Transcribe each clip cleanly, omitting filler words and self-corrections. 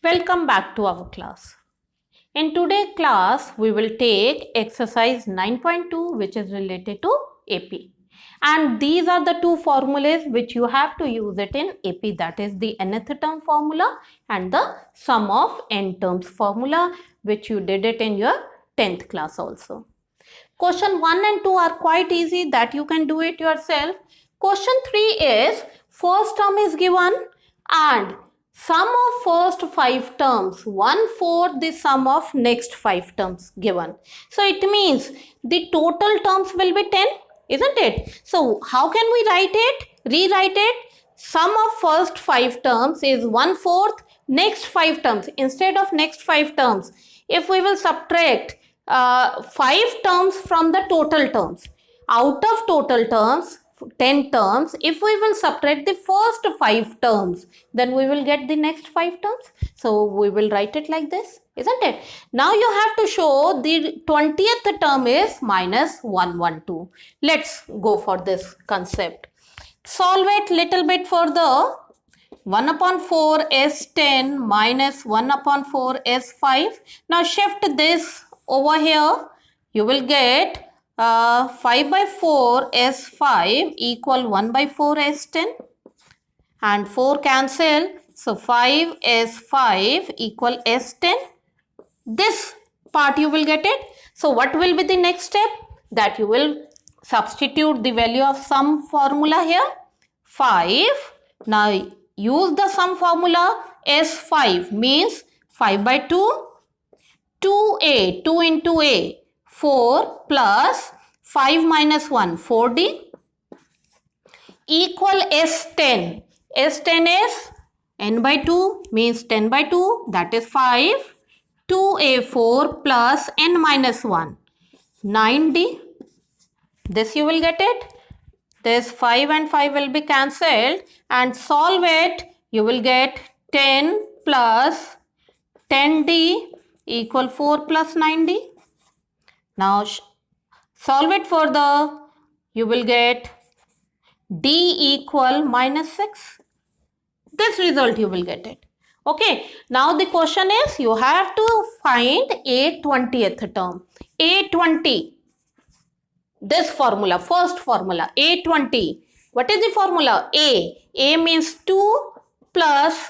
Welcome back to our class. In today's class, we will take exercise 9.2 which is related to AP. And these are the two formulas which you have to use it in AP, that is the nth term formula and the sum of n terms formula, which you did it in your 10th class also. Question 1 and 2 are quite easy, that you can do it yourself. Question 3 is first term is given and sum of first 5 terms, 1/4 the sum of next 5 terms given. So it means the total terms will be 10, isn't it? So how can we write it? Rewrite it. Sum of first 5 terms is 1/4 next 5 terms. Instead of next 5 terms, if we will subtract 5 terms from the total terms, out of total terms 10 terms, if we will subtract the first 5 terms, then we will get the next 5 terms. So we will write it like this, isn't it? Now you have to show the 20th term is minus 112. Let's go for this concept. Solve it little bit further. 1/4 is 10 minus 1/4 is 5. Now shift this over here. You will get 5/4 is 5 equal 1/4 is 10 and 4 cancel. So 5 is 5 equal is 10. This part you will get it. So what will be the next step? That you will substitute the value of sum formula here. 5. Now use the sum formula. S 5 means 5/2. 2a, 2 into a, 4 plus 5 minus 1, 4d equal S10. S10 is n/2 means 10/2, that is 5. 2a4 plus n minus 1, 9d. This you will get it. This 5 and 5 will be cancelled and solve it. You will get 10 plus 10d equal 4 plus 9d. Now solve it further. You will get d equal minus 6. This result you will get it. Okay. Now the question is you have to find a 20th term. A20. This formula, first formula, A20. What is the formula? A means 2 plus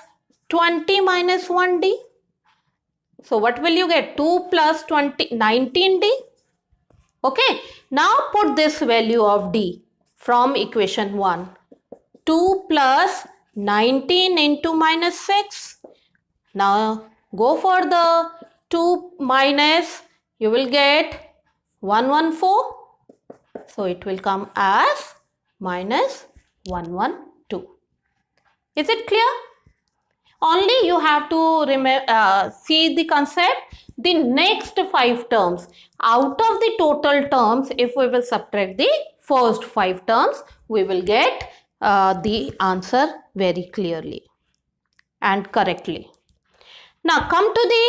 20 minus 1d. So what will you get? 2 plus 20, 19d. Okay. Now put this value of d from equation 1. 2 plus 19 into minus 6. Now go for the 2 minus, you will get 114. So it will come as minus 112. Is it clear? Only you have to see the concept. The next 5 terms, out of the total terms, if we will subtract the first 5 terms, we will get the answer very clearly and correctly. Now come to the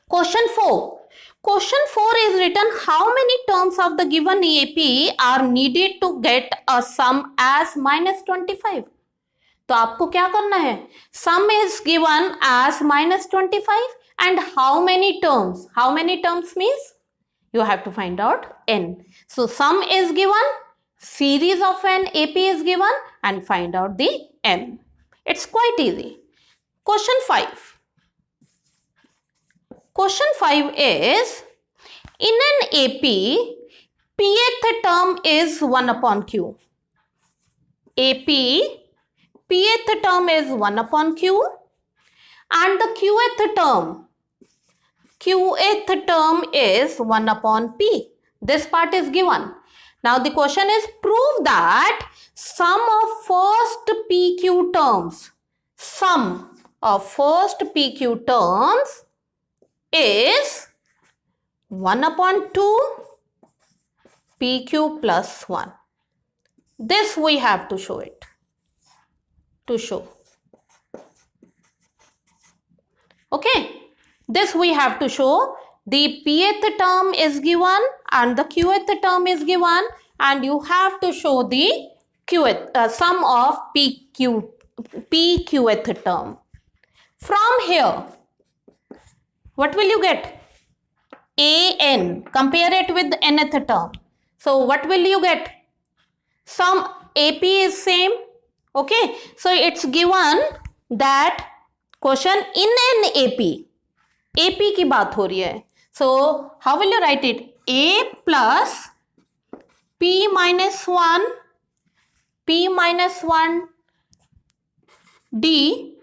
question 4. Question 4 is written, how many terms of the given AP are needed to get a sum as minus 25? तो आपको क्या करना है? Sum is given as minus 25 and how many terms? How many terms means? You have to find out n. So sum is given, series of n AP is given and find out the n. It's quite easy. Question 5. Question 5 is, in an AP, pth term is 1/q. AP, pth term is 1/q and the qth term is 1/p. This part is given. Now the question is, prove that sum of first pq terms, sum of first pq terms is 1/2 pq plus 1. This we have to show it. To show. Okay. This we have to show. The pth term is given and the qth term is given and you have to show the sum of pqth term. From here, what will you get? AN. Compare it with nth term. So what will you get? Some AP is same. Okay. So it's given that question in an AP. AP की बात हो रही है. So how will you write it? A plus P minus 1 D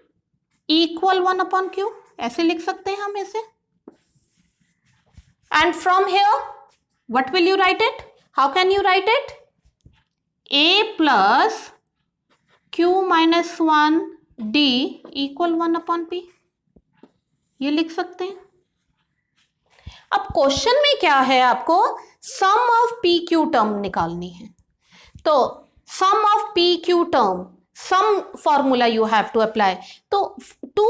equal 1 upon Q. ऐसे लिख सकते हैं हम इसे. And from here, what will you write it? How can you write it? A plus Q minus 1 D equal 1 upon P. ये लिख सकते हैं. अब क्वेश्चन में क्या है, आपको sum of P Q term निकालनी है. तो sum of P Q term, sum formula you have to apply. तो टू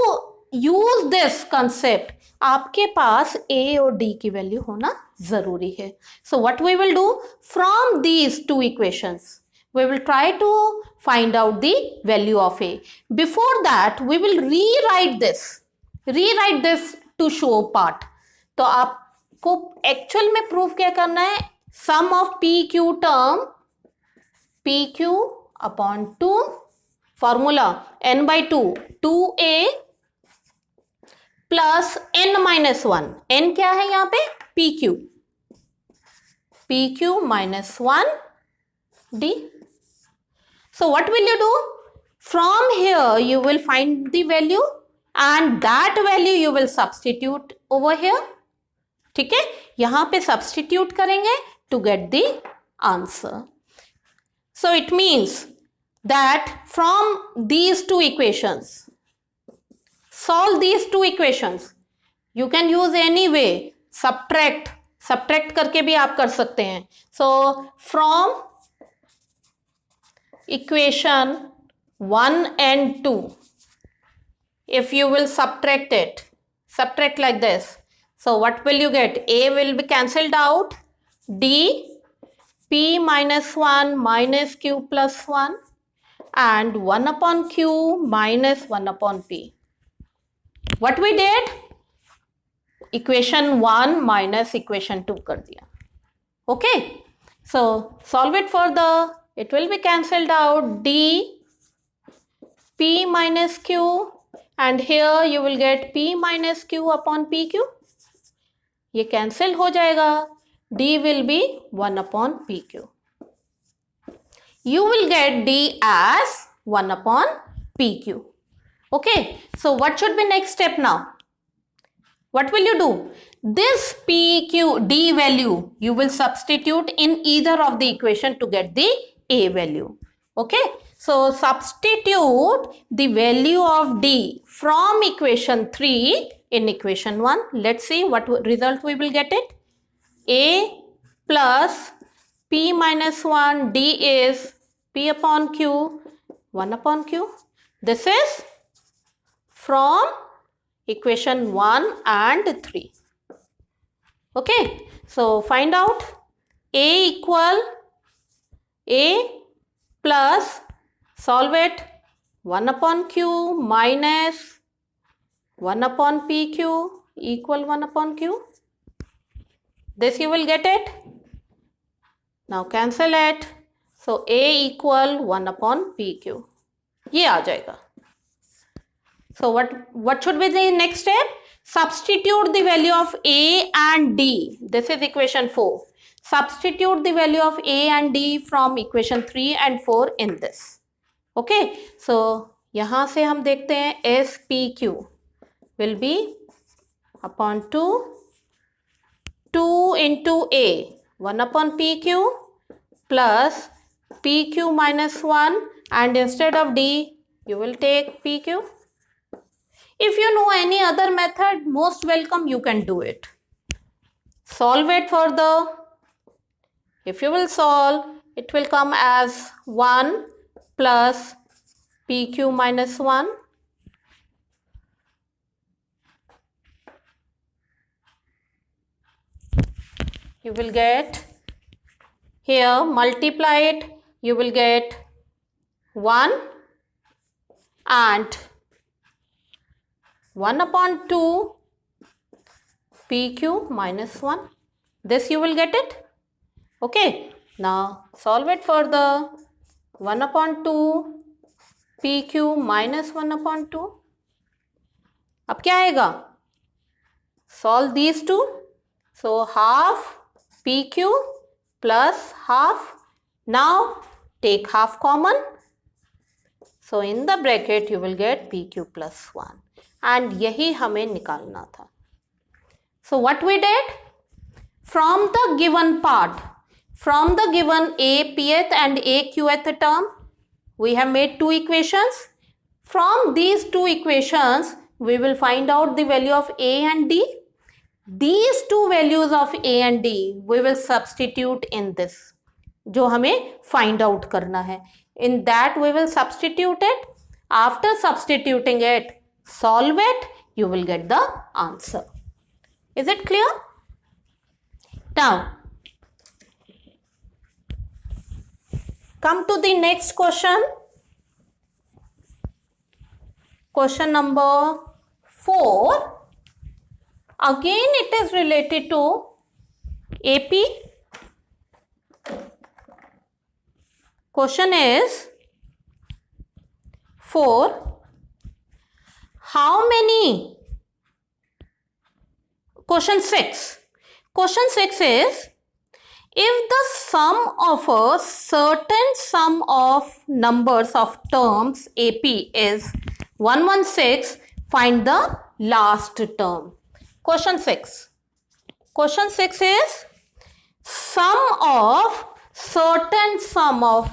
यूज दिस कंसेप्ट आपके पास ए और डी की वैल्यू होना जरूरी है. So what we will do, from these two equations we will try to find out the value of a. Before that we will rewrite this to show part. तो आपको actual में proof क्या करना है, sum of P Q term P Q upon 2 formula n by 2 2a plus n minus 1. n क्या है यहाँ पे, P Q minus 1 d. So what will you do? From here you will find the value and that value you will substitute over here. ठीक है, यहां पे substitute करेंगे to get the answer. So it means that from these two equations, solve these two equations. You can use any way, subtract करके भी आप कर सकते हैं. So from equation 1 and 2, if you will subtract like this, so what will you get? A will be cancelled out, D P minus 1 minus Q plus 1 and 1 upon Q minus 1 upon P. What we did? Equation 1 minus equation 2 कर दिया. Okay, so solve it further. It will be cancelled out, D P minus Q and here you will get P minus Q upon PQ. ये cancel हो जाएगा, D will be 1 upon PQ. You will get D as 1 upon PQ. Okay, so what should be next step now? What will you do? This PQ D value you will substitute in either of the equation to get the A value. Okay, so substitute the value of D from equation 3 in equation 1. Let's see what result we will get it. A plus P minus 1 D is P upon Q 1 upon Q. This is from equation 1 and 3. Okay, so find out A equal A plus, solve it, 1 upon Q minus 1 upon PQ equal 1 upon Q. This you will get it. Now cancel it. So A equal 1 upon PQ. ये आ जाएगा. So what should be the next step? Substitute the value of A and D. This is equation 4. Substitute the value of A and D from equation 3 and 4 in this. Okay, so यहाँ से हम देखते हैं SPQ will be upon 2 into A 1 upon PQ plus PQ minus 1 and instead of D you will take PQ. If you know any other method, most welcome, you can do it. Solve it further. If you will solve, it will come as 1 plus PQ minus 1 you will get, here multiply it, you will get 1 and 1/2 PQ minus 1. This you will get it. Okay. Now solve it further. 1/2 PQ minus 1/2. अब क्या आएगा? Solve these two. So half PQ plus half. Now take half common. So in the bracket you will get PQ plus 1. And यही हमें निकालना था. So what we did? From the given part, from the given a pth and a qth term, we have made two equations. From these two equations, we will find out the value of a and d. These two values of a and d, we will substitute in this. जो हमें find out करना है. In that we will substitute it. After substituting it, solve it, you will get the answer. Is it clear? Now, come to the next question. Question number 4. Again, it is related to AP. Question is 4. How many? Question 6. Question 6 is, if the sum of a certain sum of numbers of terms AP is 116, find the last term. Question 6. Question 6 is sum of certain sum of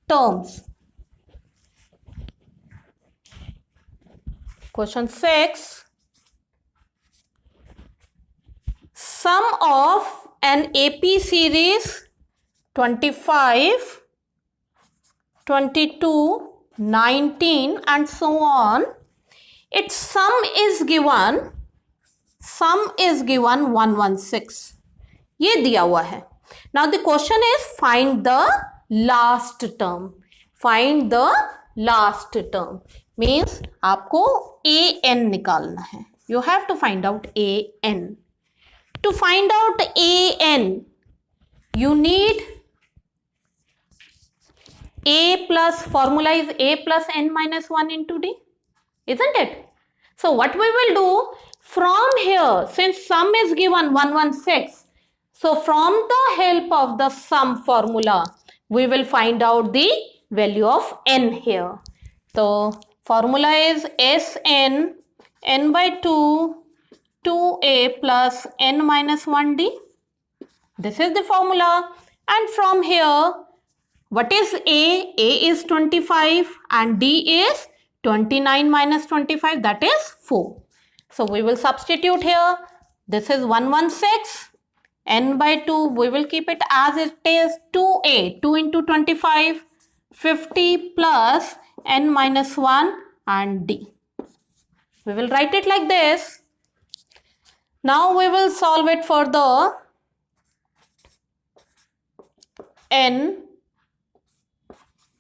terms. Question 6. Sum of an AP series 25, 22, 19 and so on. Its sum is given 116. ये दिया हुआ है. Now the question is find the last term. Find the last term means आपको an निकालना है. You have to find out an. To find out an, you need a plus, formula is a plus n minus 1 into d, isn't it? So what we will do, from here, since sum is given 116, so from the help of the sum formula, we will find out the value of n here. So formula is Sn, n by 2, 2a plus n minus 1d. This is the formula. And from here, what is a? A is 25 and d is 29 minus 25, that is 4. So we will substitute here. This is 116. N by 2, we will keep it as it is 2a. 2 into 25, 50 plus n minus 1 and d. We will write it like this. Now we will solve it for the n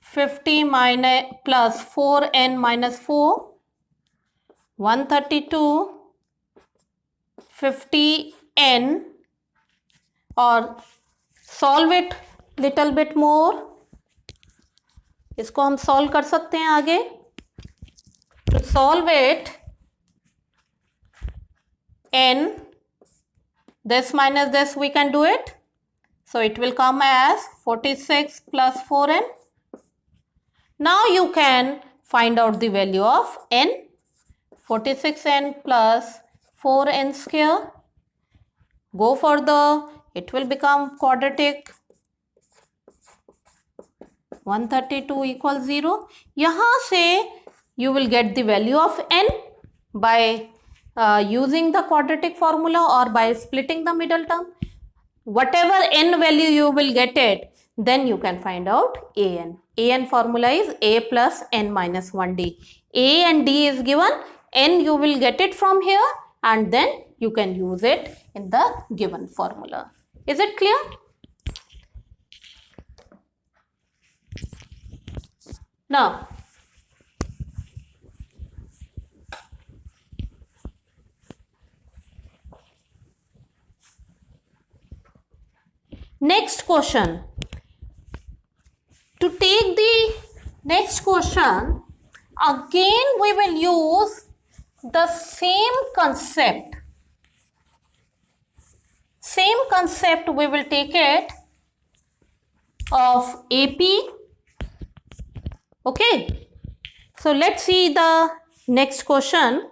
50 minus plus 4n minus 4, 132, 50n, और solve it little bit more. इसको हम solve कर सकते हैं आगे. To solve it, n, this minus this we can do it. So it will come as 46 plus 4n. Now you can find out the value of n. 46n plus 4n square. Go further, it will become quadratic. 132 equals 0. यहाँ से you will get the value of n by using the quadratic formula or by splitting the middle term. Whatever n value you will get it, then you can find out an. An formula is a plus n minus 1d. A and d is given, n you will get it from here and then you can use it in the given formula. Is it clear? Now, Next question. To take the next question, again we will use the same concept. Same concept we will take it of AP. Okay. So let's see the next question.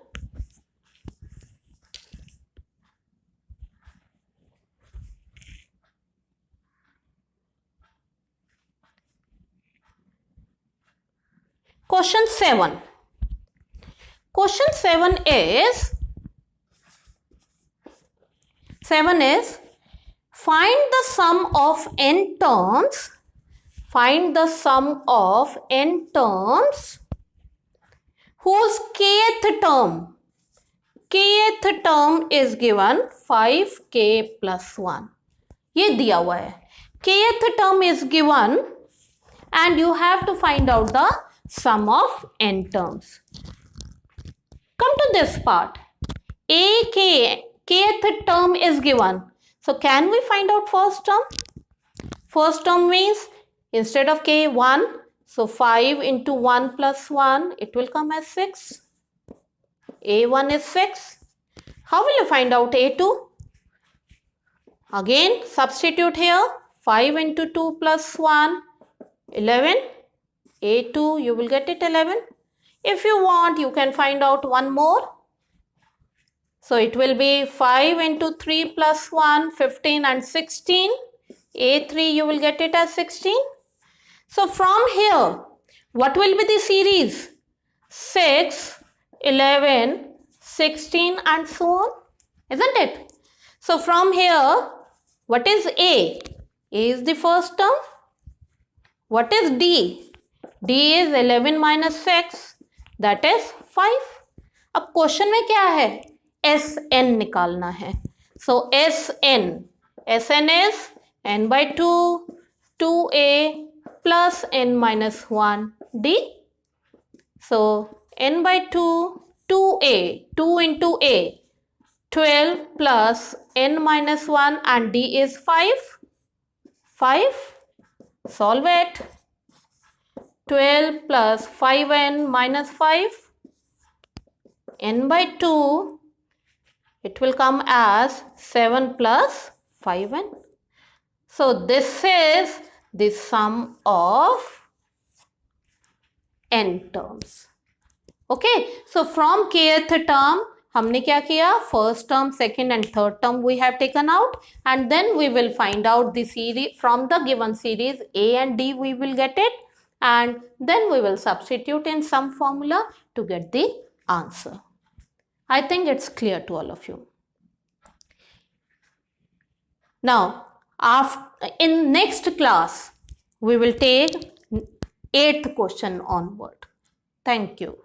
Question 7. Question 7 is find the sum of n terms. Find the sum of n terms whose kth term is given 5k plus 1. ये दिया हुआ है. Kth term is given and you have to find out the sum of n terms. Come to this part. Kth term is given. So can we find out first term? First term means instead of k, 1. So 5 into 1 plus 1, it will come as 6. A1 is 6. How will you find out A2? Again, substitute here. 5 into 2 plus 1, 11. A2, you will get it 11. If you want, you can find out one more. So it will be 5 into 3 plus 1, 15 and 16. A3, you will get it as 16. So from here, what will be the series? 6, 11, 16 and so on. Isn't it? So from here, what is A? A is the first term. What is D? D is 11 minus 6. That is 5. अब question में क्या है? Sn निकालना है. So Sn is n by 2, 2a plus n minus 1 d. So n by 2, 2a, 2 into a, 12 plus n minus 1 and d is 5. 5. Solve it. 12 plus 5n minus 5. N by 2, it will come as 7 plus 5n. So this is the sum of n terms. Okay, so from kth term, हमने क्या किया? First term, second and third term we have taken out, and then we will find out the series from the given series A and D. We will get it, and then we will substitute in some formula to get the answer. I think it's clear to all of you. Now, in next class, we will take 8th question onward. Thank you.